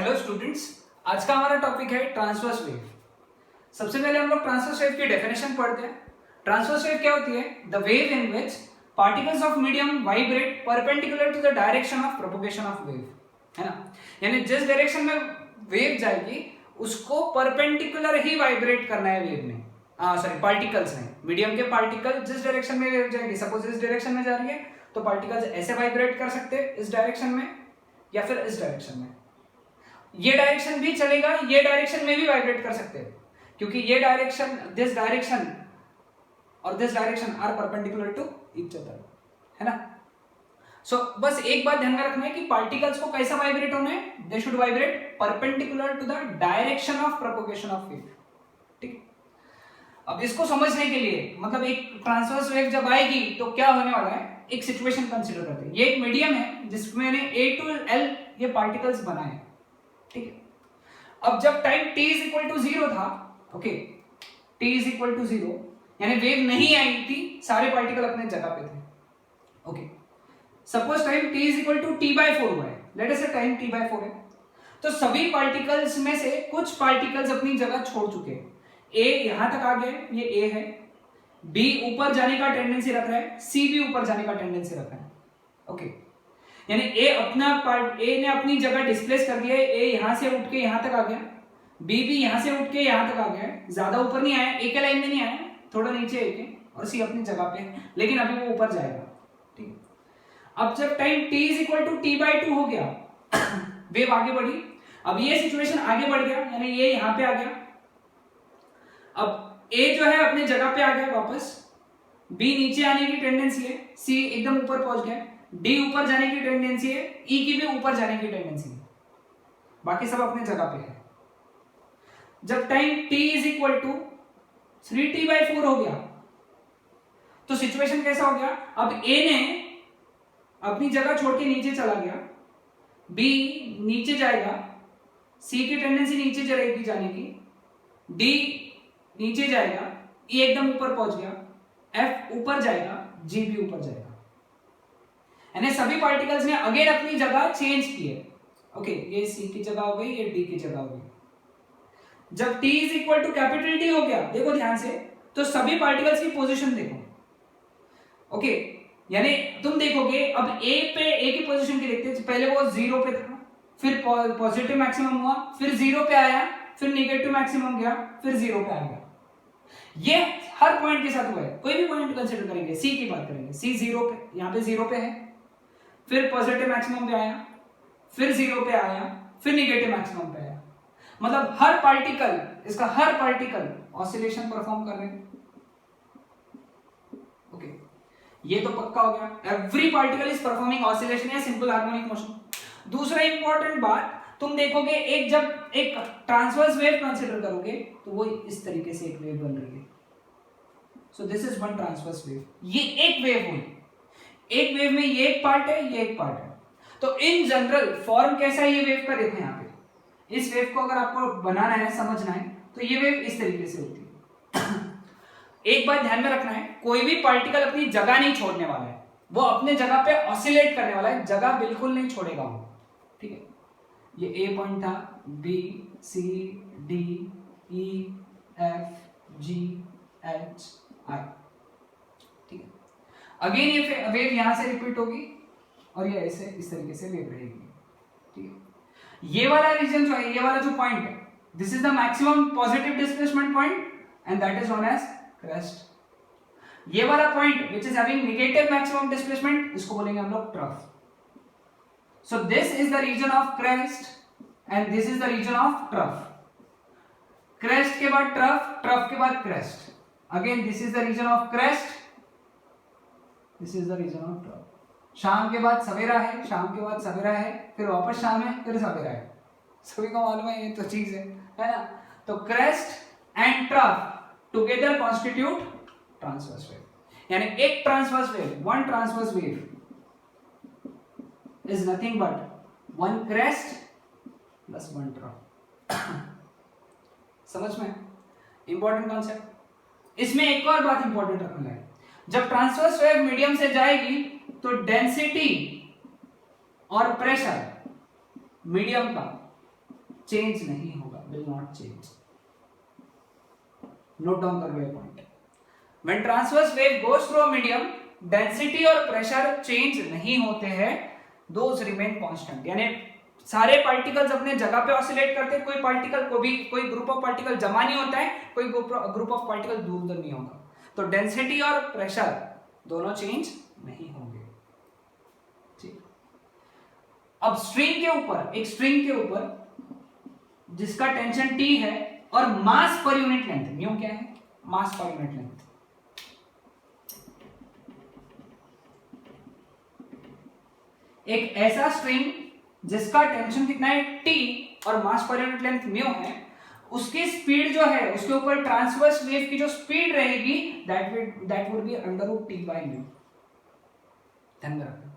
Hello students, आज का हमारा टॉपिक है ट्रांसवर्स वेव। सबसे पहले हम लोग ट्रांसवर्स वेव की डेफिनेशन पढ़ते हैं। ट्रांसवर्स वेव क्या होती है? The wave in which particles of medium vibrate perpendicular to the direction of propagation of wave, है ना। यानी जिस डायरेक्शन में वेव जाएगी उसको परपेंडिकुलर ही वाइब्रेट करना है वेव ने, सॉरी पार्टिकल्स ने। मीडियम के पार्टिकल जिस डायरेक्शन में वेव जाएगी, सपोज इस डायरेक्शन में जा रही है तो पार्टिकल्स ऐसे वाइब्रेट कर सकते हैं इस डायरेक्शन में या फिर इस डायरेक्शन में। ये डायरेक्शन भी चलेगा, ये डायरेक्शन में भी वाइब्रेट कर सकते हैं क्योंकि ये डायरेक्शन, दिस डायरेक्शन और this direction are perpendicular to each other, है ना। सो बस एक बात ध्यान में रखना है कि पार्टिकल्स को कैसा वाइब्रेट होना है, they should vibrate perpendicular to the direction of propagation of wave. ठीक। अब इसको समझने के लिए मतलब एक ट्रांसवर्स वेव जब आएगी तो क्या होने वाला है, एक सिचुएशन कंसीडर करते हैं। ये एक मीडियम है जिसमें मैंने A to L ये पार्टिकल्स बनाए, ठीक है। अब जब time t is equal to 0 था, okay, t is equal to 0 यानी वेव नहीं आई थी, सारे पार्टिकल अपने जगह पे थे, okay. Suppose time t is equal to t/4 हुआ है, लेट अस से टाइम t/4 है, तो सभी पार्टिकल्स में से कुछ पार्टिकल्स अपनी जगह छोड़ चुके हैं। a यहां तक आ गया है, ये a है, b ऊपर जाने का टेंडेंसी रख रहा है, c भी ऊपर जाने का टेंडेंसी रख रहा है, ओके। यानी ए अपना पार्ट, ए ने अपनी जगह डिस्प्लेस कर दिया है, ए यहां से उठ के यहां तक आ गया, बी भी यहां से उठ के यहां तक आ गया है, ज्यादा ऊपर नहीं आया, ए के लाइन में नहीं आया, थोड़ा नीचे ए के, और सी अपनी जगह पे है, लेकिन अभी वो ऊपर जाएगा, ठीक। अब जब time t is equal to t/2 हो गया वेव आगे बढ़ी, अब ये सिचुएशन आगे बढ़ गया, यानी ये यहां पे आ गया, अब ए जो है अपनी जगह पे आ गया वापस, बी नीचे आने की टेंडेंसी है, सी एकदम ऊपर पहुंच गया, डी ऊपर जाने की टेंडेंसी है, ई की भी ऊपर जाने की टेंडेंसी है, बाकी सब अपने जगह पे है। जब time t is equal to 3t/4 हो गया तो सिचुएशन कैसा हो गया, अब a ने अपनी जगह छोड़ के नीचे चला गया, b नीचे जाएगा, c की टेंडेंसी नीचे रहेगी जाने की, d नीचे जाएगा, e एकदम ऊपर पहुंच गया, f ऊपर जाएगा, g भी ऊपर जाएगा, यानी सभी पार्टिकल्स ने अगेन अपनी जगह चेंज की है, ओके। ये C की जगह हो गई, ये D की जगह हो गई। जब T is equal to capital T हो गया, देखो ध्यान से, तो सभी पार्टिकल्स की पोजीशन देखो, ओके। यानी तुम देखोगे अब A की पोजीशन की देखते हैं, पहले वो 0 पे था, फिर पॉजिटिव मैक्सिमम हुआ, फिर 0 पे आया, फिर नेगेटिव मैक्सिमम गया, फिर 0 पे आ गया। ये हर पॉइंट के साथ हुआ है, कोई भी पॉइंट कंसीडर करेंगे, C की बात करेंगे, C 0 पे, यहाँ पे 0 पे है, फिर पॉजिटिव मैक्सिमम पे आया, फिर 0 पे आया, फिर नेगेटिव मैक्सिमम पे आया। मतलब हर पार्टिकल, इसका हर पार्टिकल ऑसिलेशन परफॉर्म कर रहे हैं, ओके। ये तो पक्का हो गया, every particle is performing oscillation या सिंपल हार्मोनिक मोशन। दूसरा इंपॉर्टेंट बात, तुम देखोगे एक जब एक ट्रांसवर्स वेव कंसीडर करोगे तो वो इस तरीके से एक वेव बन रही है। सो this is one transverse wave, ये एक वेव हुई, एक वेव में ये एक पार्ट है, ये एक पार्ट है। तो इन जनरल फॉर्म कैसा है ये वेव का, देखो यहाँ पे, इस वेव को अगर आपको बनाना है, समझना है, तो ये वेव इस तरीके से होती है एक बात ध्यान में रखना है, कोई भी पार्टिकल अपनी जगह नहीं छोड़ने वाला है, वो अपने जगह पे ऑसिलेट करने वाला है, जगह बिल्कुल नहीं छोड़ेगा वो, ठीक है। ये ए पॉइंट था, B C D E F G H I, ठीक है। अगेन ये वेव यहां से रिपीट होगी और ये ऐसे इस तरीके से वेव रहेगी, ठीक है। ये वाला रीजन जो है, ये वाला जो पॉइंट है, this is the maximum positive displacement point and that is known as crest. ये वाला point which is having negative maximum displacement, इसको बोलेंगे हम लोग trough. So this is the region of crest and this is the region of trough. Crest के बाद trough, trough के बाद crest, again this is the region of crest, this is the region of trough. शाम के बाद सवेरा है, शाम के बाद सवेरा है, फिर वापस शाम है, फिर सवेरा है, सभी को मालूम है, ये तो चीज है ना। तो crest and trough together constitute transverse wave, यानी एक transverse wave, one transverse wave is nothing but one crest plus one trough. समझ में? Important concept. इसमें एक और बात इंपॉर्टेंट रखना है, जब ट्रांसवर्स वेव मीडियम से जाएगी तो डेंसिटी और प्रेशर मीडियम का चेंज नहीं होगा, will not change. Note down कर लो ये point. When transverse wave goes through a medium, density और प्रेशर चेंज नहीं होते हैं, दोज रिमेन कांस्टेंट। यानी सारे पार्टिकल्स अपने जगह पे ऑसिलेट करते हैं, कोई पार्टिकल कोई ग्रुप ऑफ पार्टिकल जमा नहीं होता है, कोई ग्रुप ऑफ पार्टिकल दूर दूर नहीं होगा। तो डेंसिटी और प्रेशर दोनों चेंज नहीं होंगे। ठीक, अब एक स्ट्रिंग के ऊपर जिसका टेंशन T है और मास पर यूनिट लेंथ म्यू क्या है, मास पर यूनिट लेंथ। एक ऐसा स्ट्रिंग जिसका टेंशन कितना है T और मास पर यूनिट लेंथ म्यू है, उसकी स्पीड जो है, उसके ऊपर ट्रांसवर्स वेव की जो स्पीड रहेगी that would be √T by mu. ध्यान में रखना।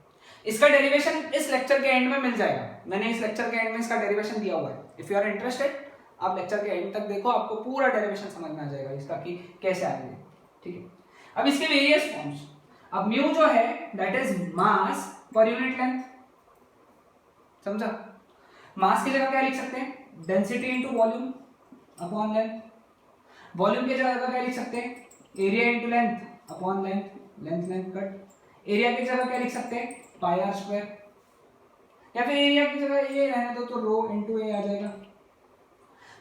इसका डेरिवेशन इस लेक्चर के एंड में मिल जाएगा। मैंने इस लेक्चर के एंड में इसका डेरिवेशन दिया हुआ है। इफ यू आर इंटरेस्टेड, आप लेक्चर के एंड तक देखो, आपको पूरा डेरिवेशन समझ में आ जाएगा इसका कि कैसे आएंगे। ठीक है, अब इसके वेरियस फॉर्म्स। अब म्यू जो है that is mass per unit length. समझा? मास की जगह क्या लिख सकते हैं, density into volume upon length. Volume की जगह क्या लिख सकते हैं, area into length upon length, length cut. Area की जगह क्या लिख सकते हैं, पाई आर स्क्वायर, या फिर एरिया की जगह ये रहने दो तो रो इनटू ए आ जाएगा।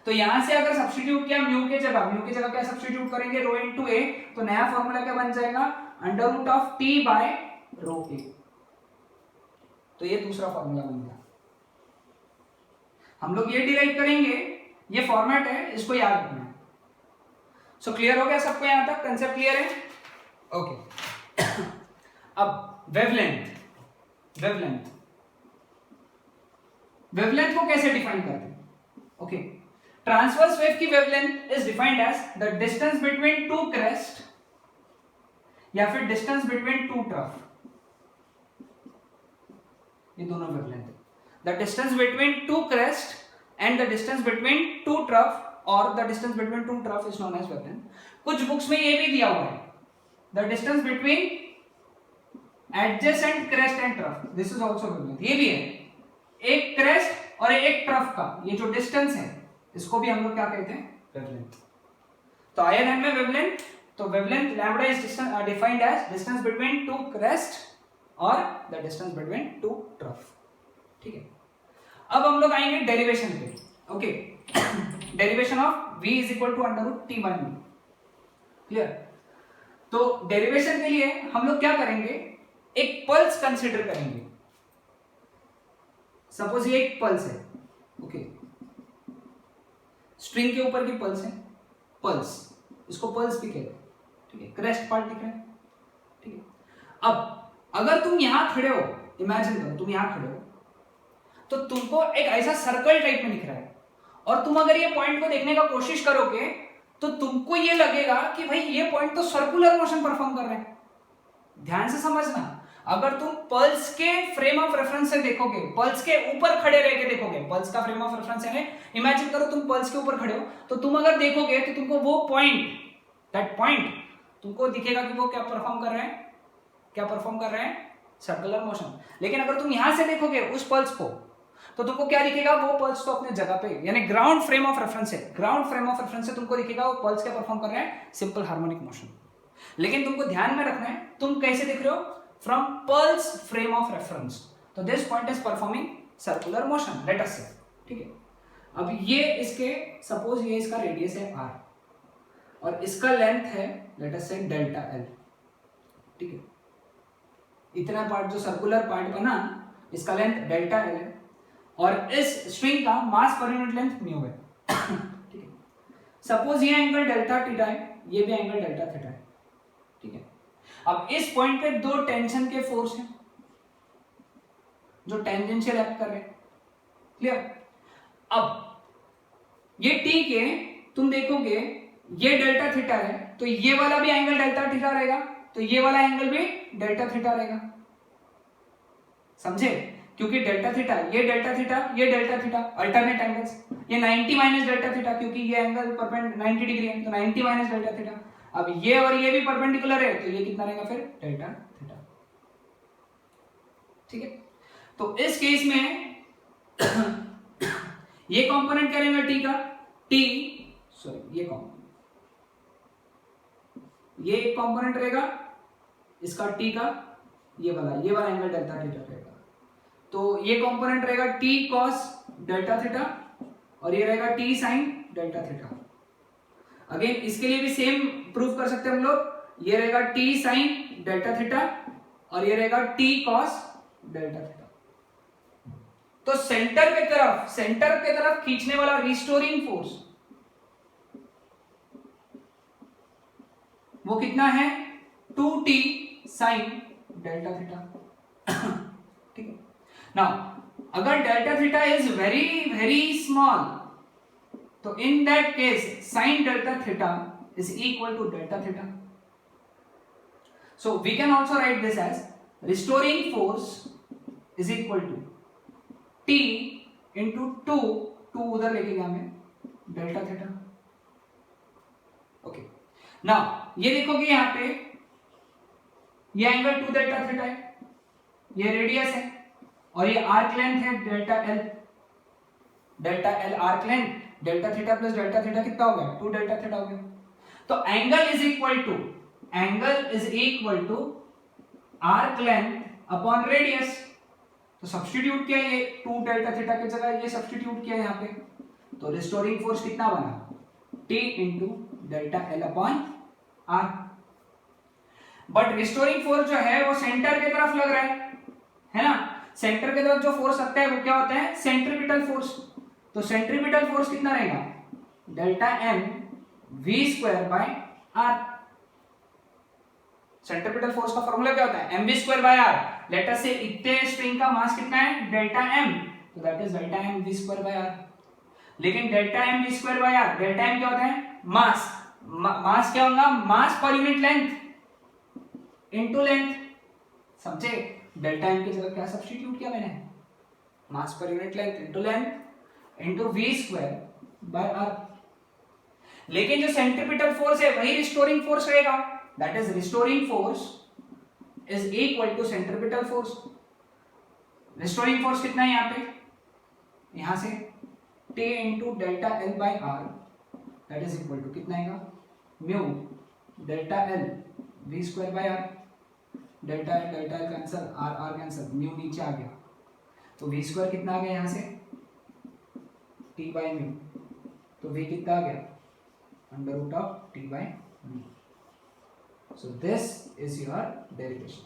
तो यहां से अगर सब्स्टिट्यूट किया म्यू की जगह क्या सब्स्टिट्यूट करेंगे, रो इनटू ए, तो नया फॉर्मूला क्या बन जाएगा, √T बाय रो ए। तो ये दूसरा फॉर्मूला बन गया। हम लोग ये डिराइव करेंगे, ये फॉर्मेट है, इसको याद रखना है। सो क्लियर हो गया सबको यहां तक, कंसेप्ट क्लियर है? ओके। अब वेवलेंथ को कैसे डिफाइन करते हैं? ओके, ट्रांसवर्स वेव की wavelength is defined as the distance between two crest या फिर डिस्टेंस बिटवीन टू ट्रफ। ये दोनों वेवलेंथ है। The distance between two crest and the distance between two trough और the distance between two trough is known as wavelength. कुछ books में ये भी दिया हुआ है, the distance between adjacent crest and trough, this is also wavelength. ये भी है, एक क्रेस्ट और एक ट्रफ का ये जो डिस्टेंस है, इसको भी हम लोग क्या कहते हैं, वेवलेंथ। तो आया ध्यान में वेवलेंथ। तो wavelength lambda is defined as distance between two crest और the distance between two trough. ठीक है, अब हम लोग आएंगे डेरिवेशन पे। Okay, derivation of v is equal to √T by mu. Clear? तो डेरिवेशन के लिए हम लोग क्या करेंगे, एक पल्स कंसीडर करेंगे। सपोज ये एक पल्स है, ओके, स्ट्रिंग के ऊपर की पल्स है, पल्स, इसको पल्स भी कहते हैं। ठीक है, क्रेस्ट पार्ट दिख रहा है। ठीक है, अब अगर तुम यहां खड़े हो, इमेजिन करो तुम यहां खड़े हो, तो तुमको एक ऐसा सर्कल टाइप में दिख रहा है, और तुम अगर ये पॉइंट को देखने का कोशिश करोगे तो तुमको ये लगेगा कि भाई ये पॉइंट तो सर्कुलर मोशन परफॉर्म कर रहे हैं। ध्यान से समझना, अगर तुम पल्स के फ्रेम ऑफ रेफरेंस से देखोगे, पल्स के ऊपर खड़े रह के देखोगे, पल्स का फ्रेम ऑफ रेफरेंस है, इमेजिन करो तुम पल्स के ऊपर खड़े हो, तो तुम अगर देखोगे तो तुमको वो पॉइंट, दैट पॉइंट तुमको दिखेगा कि वो क्या परफॉर्म कर रहे हैं, सर्कुलर मोशन। लेकिन अगर तुम यहां से देखोगे उस पल्स को, तो तुमको क्या दिखेगा, वो पल्स तो अपने जगह पे, यानी ग्राउंड फ्रेम ऑफ रेफरेंस है, ग्राउंड फ्रेम ऑफ रेफरेंस से तुमको दिखेगा वो पल्स क्या परफॉर्म कर रहे हैं, सिंपल हार्मोनिक मोशन। लेकिन तुमको ध्यान में रखना है, तुम कैसे दिख रहे हो, from pulse frame of reference, तो this point is performing circular motion, let us say. ठीक है, अब ये इसके, सपोज ये इसका रेडियस है r और इसका लेंथ है लेट अस से डेल्टा l। ठीक है, इतना पार्ट जो सर्कुलर पार्ट बना, इसका लेंथ डेल्टा l है, और इस स्ट्रिंग का मास पर यूनिट लेंथ म्यू है। ठीक है, सपोज ये एंगल डेल्टा थीटा है, ये भी एंगल डेल्टा थीटा है। ठीक है, अब इस पॉइंट पे दो टेंशन के फोर्स हैं जो टेंजेंशियल एक्ट कर रहे हैं। क्लियर? अब ये टी के तुम देखोगे ये डेल्टा थीटा है, तो ये वाला भी एंगल डेल्टा थीटा रहेगा, तो ये वाला एंगल भी डेल्टा थीटा रहेगा। समझे? क्योंकि डेल्टा थीटा, ये डेल्टा थीटा, ये डेल्टा थीटा, अल्टरनेट एंगल्स। ये 90 माइनस डेल्टा थीटा, क्योंकि ये एंगल 90 डिग्री है, तो 90 माइनस डेल्टा थीटा। अब ये और ये भी परपेंडिकुलर है, तो ये कितना रहेगा फिर, डेल्टा थीटा। ठीक है, तो इस केस में ये कंपोनेंट क्या रहेगा टी का, टी सॉरी ये एक कंपोनेंट रहेगा इसका टी का, ये वाला एंगल डेल्टा थीटा रहेगा। तो ये कंपोनेंट रहेगा टी कॉस डेल्टा थीटा और ये रहेगा T sign delta theta. Again इसके लिए भी सेम प्रूफ कर सकते हैं हम लोग, ये रहेगा टी साइन डेल्टा थीटा और ये रहेगा टी कॉस डेल्टा थीटा। तो सेंटर के तरफ खींचने वाला रिस्टोरिंग फोर्स वो कितना है 2t साइन डेल्टा थीटा। ठीक है। नाउ अगर delta theta is very very small तो in that case sine delta theta is equal to delta theta. So we can also write this as restoring force is equal to t into two उधर लेके गया मैं delta theta. Okay, now ये देखोगे यहां पे ये एंगल 2 डेल्टा थीटा है, ये रेडियस है और ये आर्क लेंथ है delta L arc length, delta theta plus delta theta कितना हो गया 2 डेल्टा थीटा हो गया। तो angle is equal to arc length upon radius. तो सब्स्टिट्यूट किया, ये 2 डेल्टा थीटा की जगह ये सब्स्टिट्यूट किया यहाँ पे, तो रिस्टोरिंग फोर्स कितना बना T into delta L upon R. But restoring force जो है वो सेंटर की तरफ लग रहा है ना, सेंटर की तरफ जो फोर्स लगता है वो क्या होता है सेंट्रीपिटल फोर्स। तो सेंट्रीपिटल फोर्स कितना रहेगा delta M V square by R. Centripetal force का फॉर्मूला क्या होता है M V square by R. Let us say इतने स्ट्रिंग का मास कितना है डेल्टा एम, तो that is delta M V square by R. लेकिन delta M V square by R, delta M क्या होता है मास, मास क्या होगा mass per unit length into length. समझे, डेल्टा एम की जगह क्या सब्स्टिट्यूट किया मैंने mass per unit length into V square by R. लेकिन जो सेंट्रीपिटल फोर्स है वही रिस्टोरिंग फोर्स रहेगा, that is restoring force is equal to centripetal force. Restoring force कितना है यहाँ पे, यहां से T into delta L by R that is equal to कितना आएगा mu delta L V square by R. Delta L cancel, R cancel, mu नीचे आ गया तो वी स्क्वायर कितना आ गया यहाँ से टी बाई म्यू, तो वी कितना आ गया under root of T by mu. So this is your derivation.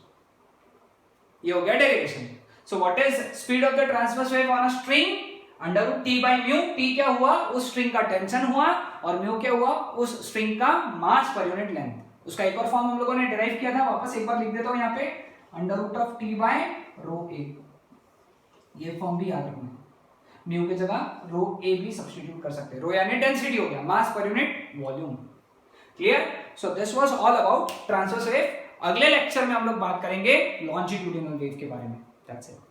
ये हो गया derivation. So what is speed of the transverse wave on a string under root T by mu. T क्या हुआ उस स्ट्रिंग का टेंशन हुआ और mu क्या हुआ उस स्ट्रिंग का मास पर यूनिट लेंथ। उसका एक और फॉर्म हम लोगों ने डिराइव किया था, वापस एक बार लिख देता हूं यहाँ पे under root of T by rho A. ये फॉर्म भी याद रखना, म्यू की जगह रो ए भी सब्स्टिट्यूट कर सकते हैं। रो यानी डेंसिटी हो गया, mass per unit volume. Clear? So this was all about transverse wave. अगले लेक्चर में हम लोग बात करेंगे लॉन्जिट्यूडिनल वेव के बारे में। That's it.